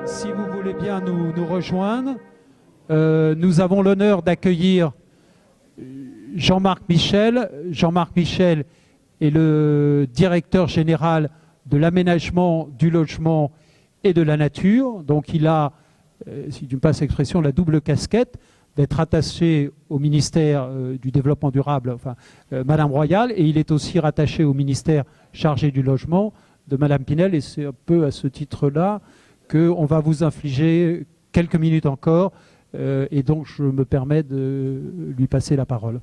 Si vous voulez bien nous rejoindre, nous avons l'honneur d'accueillir Jean-Marc Michel. Jean-Marc Michel est le directeur général de l'aménagement, du logement et de la nature. Donc il a, si tu me passes l'expression, la double casquette d'être attaché au ministère du Développement durable, enfin, Madame Royal, et il est aussi rattaché au ministère chargé du logement de Madame Pinel, et c'est un peu à ce titre-là qu'on va vous infliger quelques minutes encore, et donc je me permets de lui passer la parole.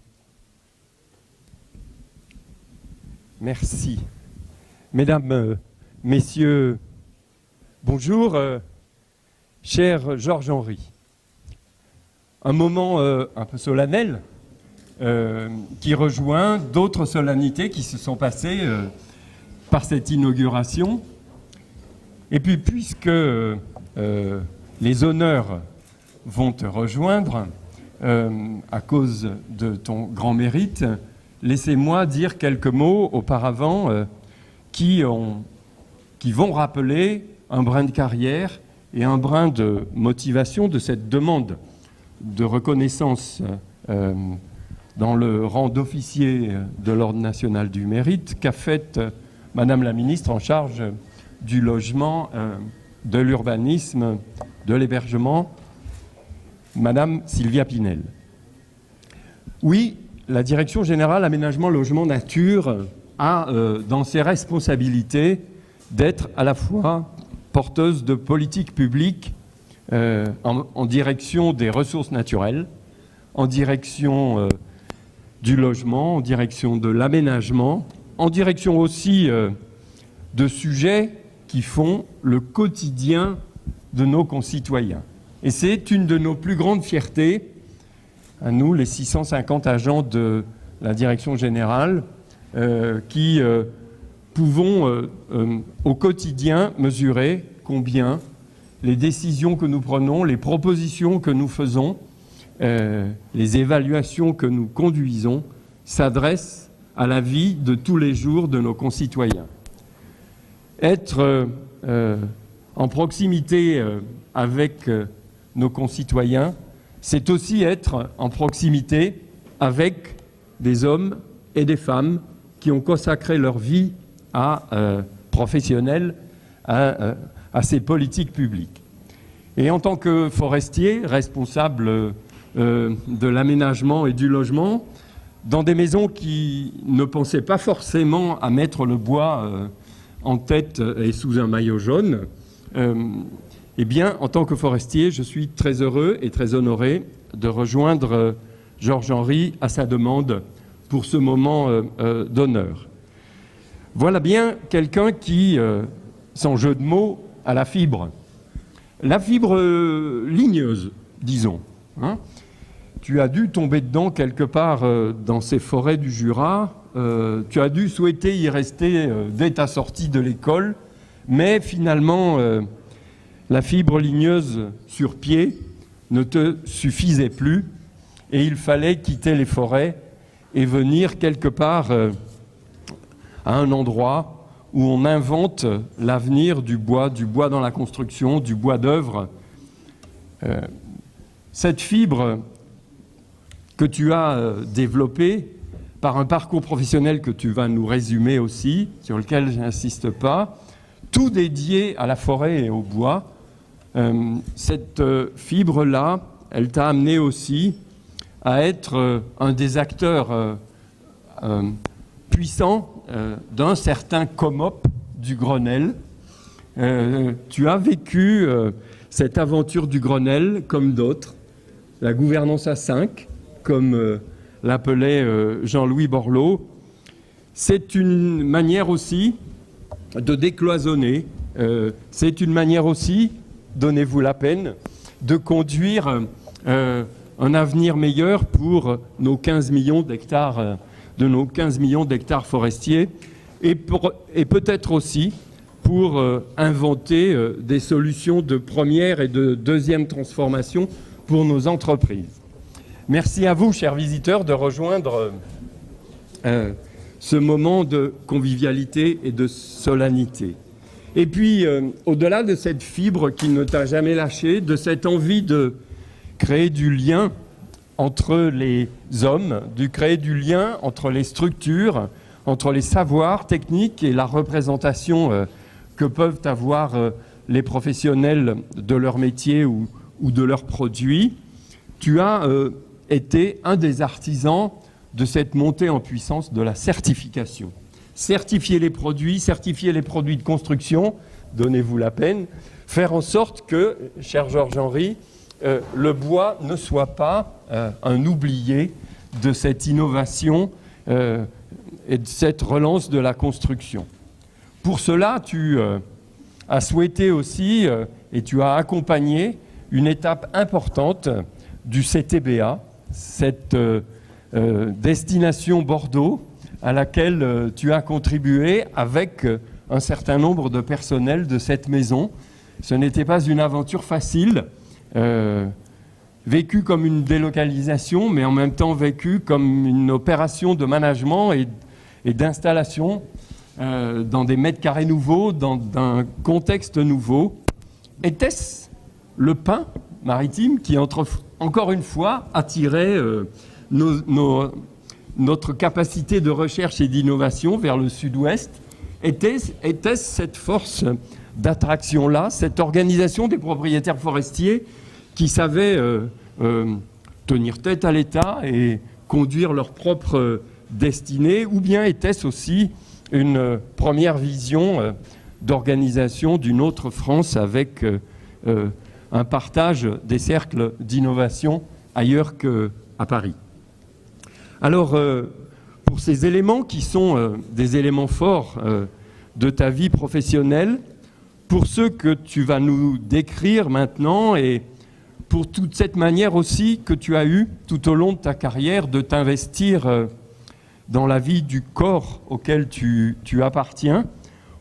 Merci. Mesdames, Messieurs, bonjour. Cher Georges-Henri, un moment un peu solennel qui rejoint d'autres solennités qui se sont passées par cette inauguration. Et puis, puisque les honneurs vont te rejoindre à cause de ton grand mérite, laissez-moi dire quelques mots auparavant qui vont rappeler un brin de carrière et un brin de motivation de cette demande de reconnaissance dans le rang d'officier de l'Ordre national du mérite qu'a faite Madame la ministre en charge du logement, de l'urbanisme, de l'hébergement, Madame Sylvia Pinel. Oui, la Direction générale Aménagement, Logement, Nature a dans ses responsabilités d'être à la fois porteuse de politiques publiques en direction des ressources naturelles, en direction du logement, en direction de l'aménagement, en direction aussi de sujets qui font le quotidien de nos concitoyens. Et c'est une de nos plus grandes fiertés, à nous, les 650 agents de la Direction générale, qui pouvons au quotidien mesurer combien les décisions que nous prenons, les propositions que nous faisons, les évaluations que nous conduisons s'adressent à la vie de tous les jours de nos concitoyens. Être en proximité avec nos concitoyens, c'est aussi être en proximité avec des hommes et des femmes qui ont consacré leur vie professionnelle à ces politiques publiques. Et en tant que forestier, responsable de l'aménagement et du logement, dans des maisons qui ne pensaient pas forcément à mettre le bois en tête et sous un maillot jaune, eh bien, en tant que forestier, je suis très heureux et très honoré de rejoindre Georges-Henri à sa demande pour ce moment d'honneur. Voilà bien quelqu'un qui, sans jeu de mots, a la fibre. La fibre ligneuse, disons. Hein. Tu as dû tomber dedans quelque part dans ces forêts du Jura. Tu as dû souhaiter y rester dès ta sortie de l'école. Mais finalement, la fibre ligneuse sur pied ne te suffisait plus. Et il fallait quitter les forêts et venir quelque part à un endroit où on invente l'avenir du bois dans la construction, du bois d'œuvre. Cette fibre que tu as développée par un parcours professionnel que tu vas nous résumer aussi, sur lequel je n'insiste pas, tout dédié à la forêt et au bois, cette fibre-là, elle t'a amené aussi à être un des acteurs puissants d'un certain COMOP du Grenelle. Tu as vécu cette aventure du Grenelle comme d'autres, la gouvernance à 5, comme l'appelait Jean-Louis Borloo. C'est une manière aussi de décloisonner, c'est une manière aussi, donnez-vous la peine, de conduire un avenir meilleur pour nos 15 millions d'hectares, de nos 15 millions d'hectares forestiers, et peut-être aussi pour inventer des solutions de première et de deuxième transformation pour nos entreprises. Merci à vous, chers visiteurs, de rejoindre ce moment de convivialité et de solennité. Et puis, au-delà de cette fibre qui ne t'a jamais lâché, de cette envie de créer du lien entre les hommes, de créer du lien entre les structures, entre les savoirs techniques et la représentation que peuvent avoir les professionnels de leur métier ou de leurs produits, tu as été un des artisans de cette montée en puissance de la certification. Certifier les produits de construction, donnez-vous la peine, faire en sorte que, cher Georges-Henri, le bois ne soit pas un oublié de cette innovation et de cette relance de la construction. Pour cela, tu as souhaité aussi et tu as accompagné une étape importante du CTBA, cette destination Bordeaux à laquelle tu as contribué avec un certain nombre de personnels de cette maison. Ce n'était pas une aventure facile, vécue comme une délocalisation, mais en même temps vécue comme une opération de management et d'installation dans des mètres carrés nouveaux, dans un contexte nouveau. Était-ce le pain maritime qui, encore une fois, attirait notre capacité de recherche et d'innovation vers le sud-ouest? Était-ce cette force d'attraction-là, cette organisation des propriétaires forestiers qui savaient tenir tête à l'État et conduire leur propre destinée, ou bien était-ce aussi une première vision d'organisation d'une autre France avec un partage des cercles d'innovation ailleurs qu'à Paris? Alors, pour ces éléments qui sont des éléments forts de ta vie professionnelle, pour ceux que tu vas nous décrire maintenant et pour toute cette manière aussi que tu as eue tout au long de ta carrière de t'investir dans la vie du corps auquel tu appartiens,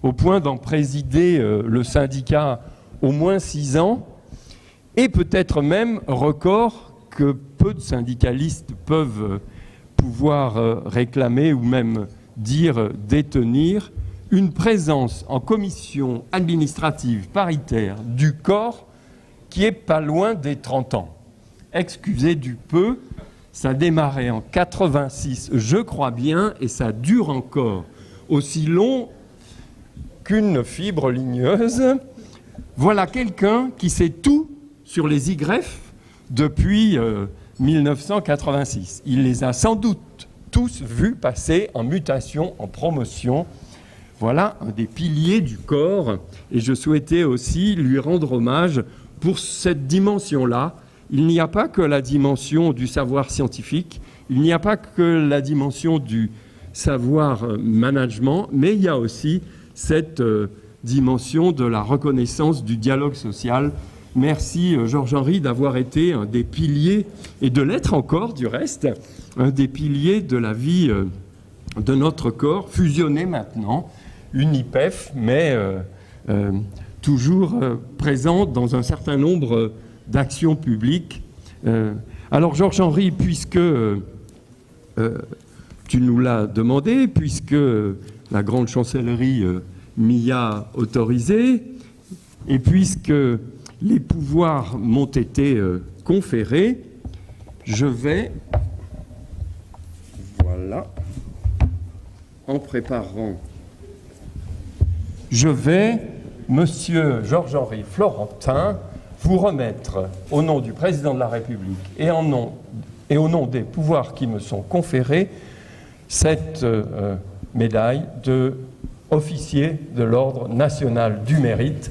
au point d'en présider le syndicat au moins 6 ans, et peut-être même record que peu de syndicalistes peuvent pouvoir réclamer ou même dire détenir, une présence en commission administrative paritaire du corps qui est pas loin des 30 ans. Excusez du peu, ça a démarré en 86, je crois bien, et ça dure encore aussi long qu'une fibre ligneuse. Voilà quelqu'un qui sait tout sur les YF depuis 1986. Il les a sans doute tous vus passer en mutation, en promotion. Voilà un des piliers du corps, et je souhaitais aussi lui rendre hommage pour cette dimension-là. Il n'y a pas que la dimension du savoir scientifique, il n'y a pas que la dimension du savoir management, mais il y a aussi cette dimension de la reconnaissance du dialogue social. Merci Georges-Henri d'avoir été un des piliers, et de l'être encore du reste, un des piliers de la vie de notre corps, fusionné maintenant, une IPEF, mais toujours présente dans un certain nombre d'actions publiques. Alors Georges-Henri, puisque tu nous l'as demandé, puisque la grande chancellerie m'y a autorisé, et puisque les pouvoirs m'ont été conférés, je vais, voilà, en préparant, je vais, Monsieur Georges-Henri Florentin, vous remettre, au nom du Président de la République et au nom des pouvoirs qui me sont conférés, cette médaille d'officier de l'Ordre national du mérite.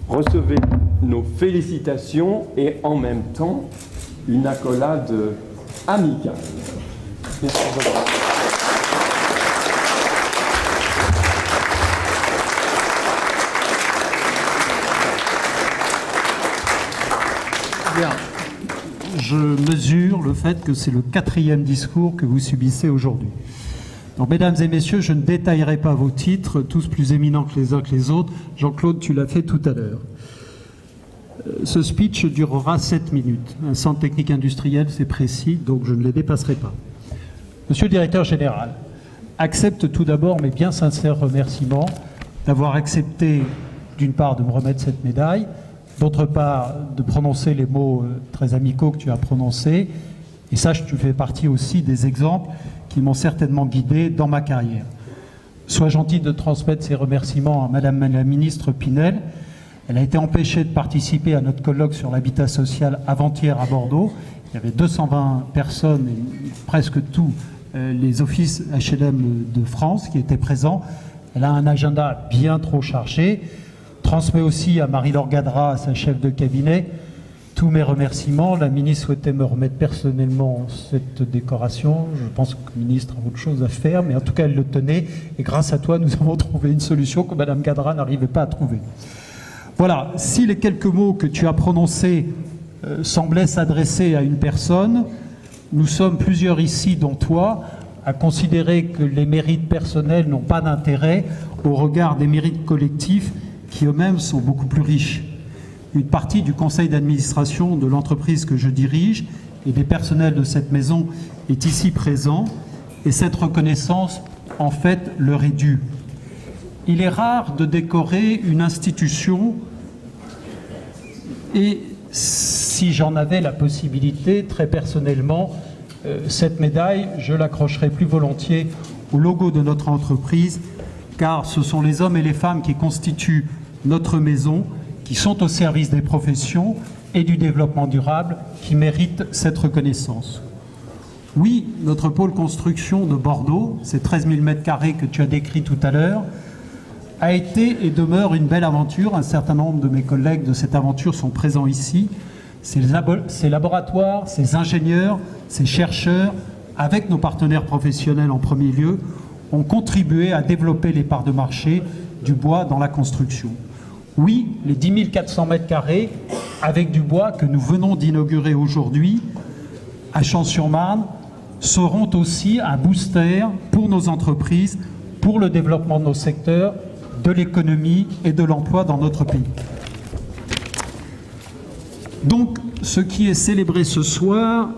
Recevez nos félicitations et en même temps une accolade amicale. Merci. Bien. Je mesure le fait que c'est le 4e discours que vous subissez aujourd'hui. Donc, mesdames et messieurs, je ne détaillerai pas vos titres, tous plus éminents que les uns que les autres. Jean-Claude, tu l'as fait tout à l'heure. Ce speech durera 7 minutes. Un centre technique industriel, c'est précis, donc je ne les dépasserai pas. Monsieur le directeur général, accepte tout d'abord mes bien sincères remerciements d'avoir accepté, d'une part, de me remettre cette médaille, d'autre part, de prononcer les mots très amicaux que tu as prononcés. Et sache que tu fais partie aussi des exemples qui m'ont certainement guidé dans ma carrière. Sois gentil de transmettre ces remerciements à Madame la ministre Pinel. Elle a été empêchée de participer à notre colloque sur l'habitat social avant-hier à Bordeaux. Il y avait 220 personnes et presque tous les offices HLM de France qui étaient présents. Elle a un agenda bien trop chargé. Transmets aussi à Marie-Laure Gadra, sa chef de cabinet, tous mes remerciements. La ministre souhaitait me remettre personnellement cette décoration. Je pense que le ministre a autre chose à faire, mais en tout cas, elle le tenait. Et grâce à toi, nous avons trouvé une solution que Madame Gadra n'arrivait pas à trouver. Voilà, si les quelques mots que tu as prononcés semblaient s'adresser à une personne, nous sommes plusieurs ici, dont toi, à considérer que les mérites personnels n'ont pas d'intérêt au regard des mérites collectifs qui eux-mêmes sont beaucoup plus riches. Une partie du conseil d'administration de l'entreprise que je dirige et des personnels de cette maison est ici présent et cette reconnaissance, en fait, leur est due. Il est rare de décorer une institution et si j'en avais la possibilité, très personnellement, cette médaille, je l'accrocherais plus volontiers au logo de notre entreprise, car ce sont les hommes et les femmes qui constituent notre maison, qui sont au service des professions et du développement durable, qui méritent cette reconnaissance. Oui, notre pôle construction de Bordeaux, ces 13 000 m² que tu as décrits tout à l'heure, a été et demeure une belle aventure. Un certain nombre de mes collègues de cette aventure sont présents ici. Ces laboratoires, ces ingénieurs, ces chercheurs, avec nos partenaires professionnels en premier lieu, ont contribué à développer les parts de marché du bois dans la construction. Oui, les 10 400 m² avec du bois que nous venons d'inaugurer aujourd'hui à Champs-sur-Marne seront aussi un booster pour nos entreprises, pour le développement de nos secteurs, de l'économie et de l'emploi dans notre pays. Donc, ce qui est célébré ce soir,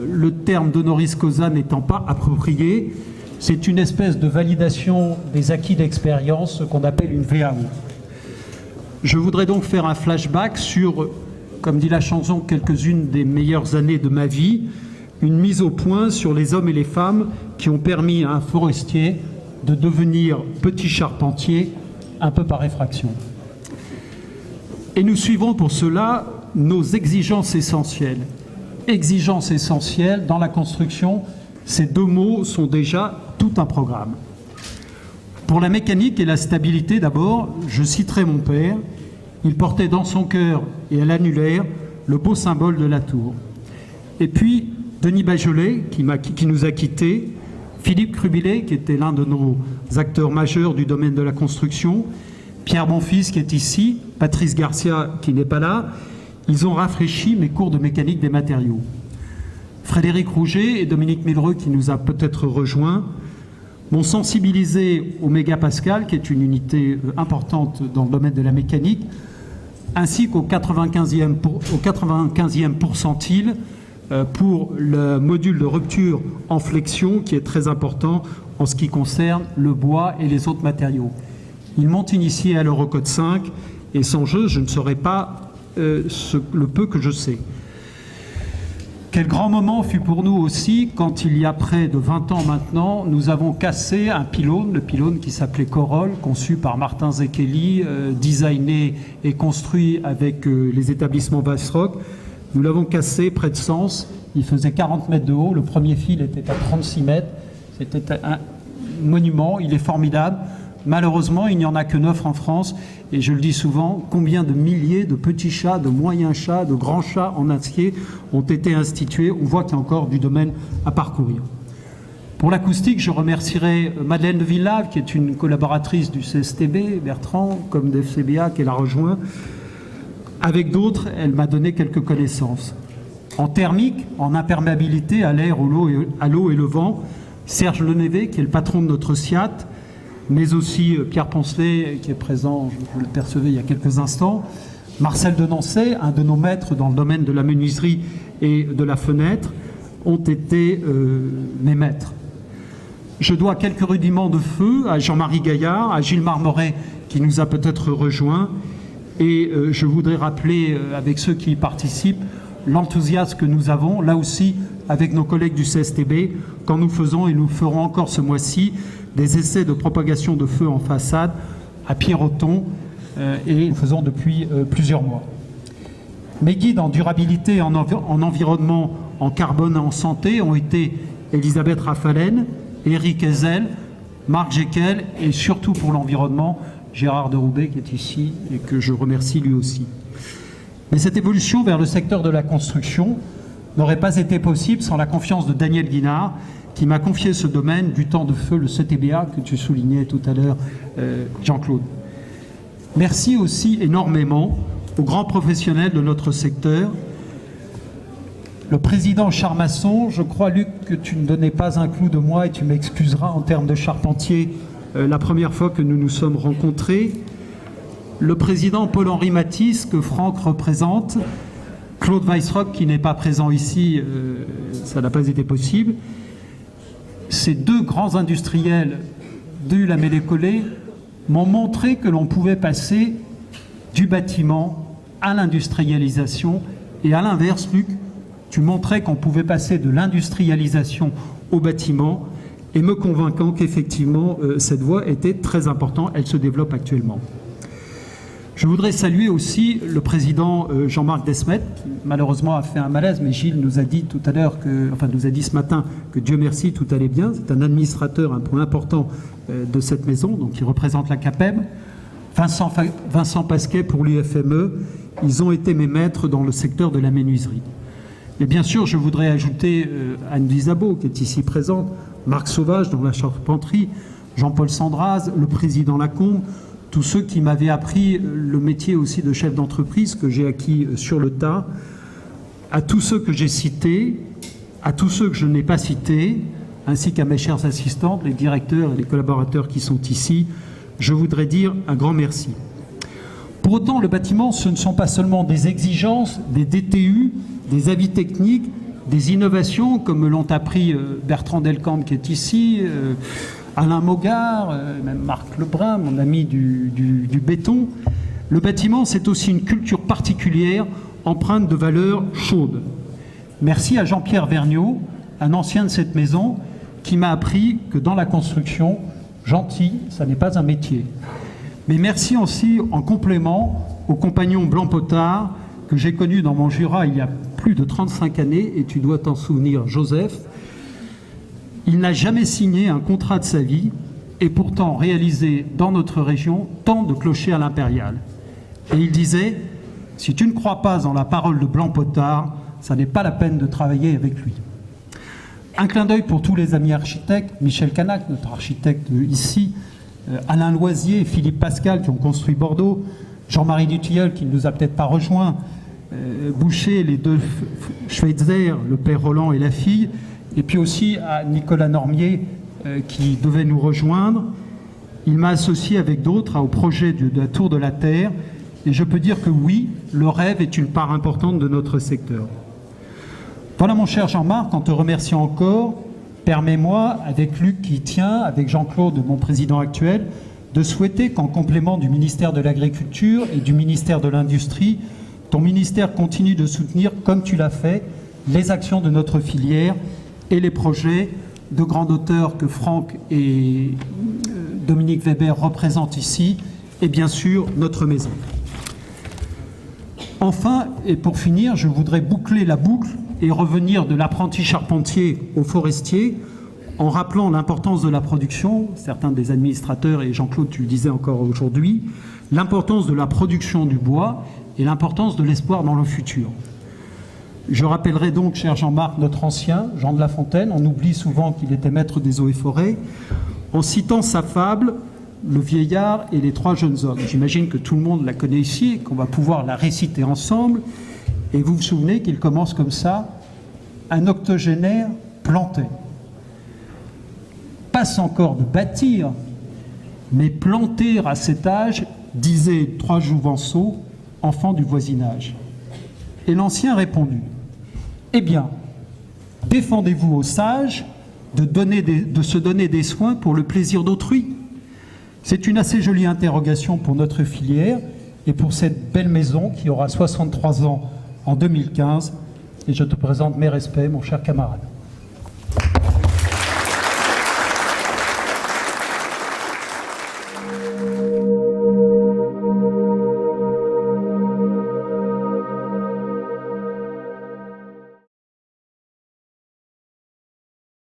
le terme d'honoris causa n'étant pas approprié, c'est une espèce de validation des acquis d'expérience, ce qu'on appelle une VAO. Je voudrais donc faire un flashback sur, comme dit la chanson, quelques-unes des meilleures années de ma vie, une mise au point sur les hommes et les femmes qui ont permis à un forestier de devenir petit charpentier un peu par effraction. Et nous suivons pour cela nos exigences essentielles. Exigences essentielles dans la construction, ces deux mots sont déjà tout un programme. Pour la mécanique et la stabilité, d'abord, je citerai mon père. Il portait dans son cœur et à l'annulaire le beau symbole de la tour. Et puis, Denis Bajolet, qui nous a quittés, Philippe Crubillet, qui était l'un de nos acteurs majeurs du domaine de la construction, Pierre Bonfils, qui est ici, Patrice Garcia, qui n'est pas là, ils ont rafraîchi mes cours de mécanique des matériaux. Frédéric Rouget et Dominique Millereux, qui nous a peut-être rejoints, m'ont sensibilisé au mégapascal, qui est une unité importante dans le domaine de la mécanique, ainsi qu'au 95e pourcentile pour le module de rupture en flexion, qui est très important en ce qui concerne le bois et les autres matériaux. Ils m'ont initié à l'Eurocode 5, et sans eux, je ne saurais pas le peu que je sais. Quel grand moment fut pour nous aussi quand, il y a près de 20 ans maintenant, nous avons cassé un pylône, le pylône qui s'appelait Corolle, conçu par Martin Zekeli, designé et construit avec les établissements Vassrock. Nous l'avons cassé près de Sens, il faisait 40 mètres de haut, le premier fil était à 36 mètres, c'était un monument, il est formidable. Malheureusement, il n'y en a que 9 en France, et je le dis souvent, combien de milliers de petits chats, de moyens chats, de grands chats en acier ont été institués. On voit qu'il y a encore du domaine à parcourir. Pour l'acoustique, je remercierai Madeleine de Villave, qui est une collaboratrice du CSTB, Bertrand, comme d'FCBA, qui l'a rejoint. Avec d'autres, elle m'a donné quelques connaissances. En thermique, en imperméabilité à l'air, à l'eau et le vent, Serge Lenévé, qui est le patron de notre SIAT, mais aussi Pierre Poncelet, qui est présent, vous le percevez il y a quelques instants, Marcel Denancey, un de nos maîtres dans le domaine de la menuiserie et de la fenêtre, ont été mes maîtres. Je dois quelques rudiments de feu à Jean-Marie Gaillard, à Gilles Marmoret qui nous a peut-être rejoints. Et je voudrais rappeler avec ceux qui y participent l'enthousiasme que nous avons, là aussi avec nos collègues du CSTB, quand nous faisons, et nous ferons encore ce mois-ci, des essais de propagation de feu en façade à Pierreton, et nous faisons depuis plusieurs mois. Mes guides en durabilité, en environnement, en carbone et en santé ont été Elisabeth Rafalen, Éric Ezel, Marc Jekyll et surtout pour l'environnement, Gérard de Roubaix qui est ici et que je remercie lui aussi. Mais cette évolution vers le secteur de la construction n'aurait pas été possible sans la confiance de Daniel Guinard qui m'a confié ce domaine du temps de feu, le CTBA, que tu soulignais tout à l'heure, Jean-Claude. Merci aussi énormément aux grands professionnels de notre secteur. Le président Charmasson, je crois, Luc, que tu ne donnais pas un clou de moi et tu m'excuseras en termes de charpentier la première fois que nous nous sommes rencontrés. Le président Paul-Henri Matisse, que Franck représente, Claude Weissrock, qui n'est pas présent ici, ça n'a pas été possible. Ces deux grands industriels de la Mêlée-Collée m'ont montré que l'on pouvait passer du bâtiment à l'industrialisation. Et à l'inverse, Luc, tu montrais qu'on pouvait passer de l'industrialisation au bâtiment et me convainquant qu'effectivement, cette voie était très importante. Elle se développe actuellement. Je voudrais saluer aussi le président Jean-Marc Desmet, qui malheureusement a fait un malaise, mais Gilles nous a dit tout à l'heure, nous a dit ce matin que Dieu merci, tout allait bien. C'est un administrateur, un point important de cette maison, donc il représente la CAPEM. Vincent Pasquet pour l'UFME, ils ont été mes maîtres dans le secteur de la menuiserie. Et bien sûr, je voudrais ajouter Anne Lisabeau, qui est ici présente, Marc Sauvage dans la charpenterie, Jean-Paul Sandraz, le président Lacombe, tous ceux qui m'avaient appris le métier aussi de chef d'entreprise que j'ai acquis sur le tas, à tous ceux que j'ai cités, à tous ceux que je n'ai pas cités, ainsi qu'à mes chers assistantes, les directeurs et les collaborateurs qui sont ici, je voudrais dire un grand merci. Pour autant, le bâtiment, ce ne sont pas seulement des exigences, des DTU, des avis techniques, des innovations, comme me l'ont appris Bertrand Delcambre qui est ici, Alain Mogard, même Marc Lebrun, mon ami du béton. Le bâtiment, c'est aussi une culture particulière, empreinte de valeurs chaudes. Merci à Jean-Pierre Vergniaud, un ancien de cette maison, qui m'a appris que dans la construction, gentil, ça n'est pas un métier. Mais merci aussi en complément au compagnon Blanc-Potard, que j'ai connu dans mon Jura il y a plus de 35 années, et tu dois t'en souvenir, Joseph. Il n'a jamais signé un contrat de sa vie et pourtant réalisé dans notre région tant de clochers à l'impériale. Et il disait, si tu ne crois pas en la parole de Blanc-Potard, ça n'est pas la peine de travailler avec lui. Un clin d'œil pour tous les amis architectes, Michel Canac, notre architecte ici, Alain Loisier, Philippe Pascal qui ont construit Bordeaux, Jean-Marie Dutilleul qui ne nous a peut-être pas rejoints, Boucher, les deux Schweitzer, le père Roland et la fille, et puis aussi à Nicolas Normier qui devait nous rejoindre. Il m'a associé avec d'autres au projet de la Tour de la Terre et je peux dire que oui, le rêve est une part importante de notre secteur. Voilà mon cher Jean-Marc, en te remerciant encore, permets-moi, avec Luc qui y tient, avec Jean-Claude, mon président actuel, de souhaiter qu'en complément du ministère de l'Agriculture et du ministère de l'Industrie, ton ministère continue de soutenir, comme tu l'as fait, les actions de notre filière et les projets de grande hauteur que Franck et Dominique Weber représentent ici, et bien sûr notre maison. Enfin, et pour finir, je voudrais boucler la boucle et revenir de l'apprenti charpentier au forestier, en rappelant l'importance de la production, certains des administrateurs, et Jean-Claude, tu le disais encore aujourd'hui, l'importance de la production du bois et l'importance de l'espoir dans le futur. Je rappellerai donc, cher Jean-Marc, notre ancien, Jean de La Fontaine, on oublie souvent qu'il était maître des eaux et forêts, en citant sa fable, Le vieillard et les trois jeunes hommes. J'imagine que tout le monde la connaît ici et qu'on va pouvoir la réciter ensemble. Et vous vous souvenez qu'il commence comme ça, un octogénaire plantait. Passe encore de bâtir, mais planter à cet âge, disait trois Jouvenceaux, enfants du voisinage. Et l'ancien répondit, eh bien, défendez-vous aux sages, de se donner des soins pour le plaisir d'autrui? C'est une assez jolie interrogation pour notre filière et pour cette belle maison qui aura 63 ans en 2015. Et je te présente mes respects, mon cher camarade.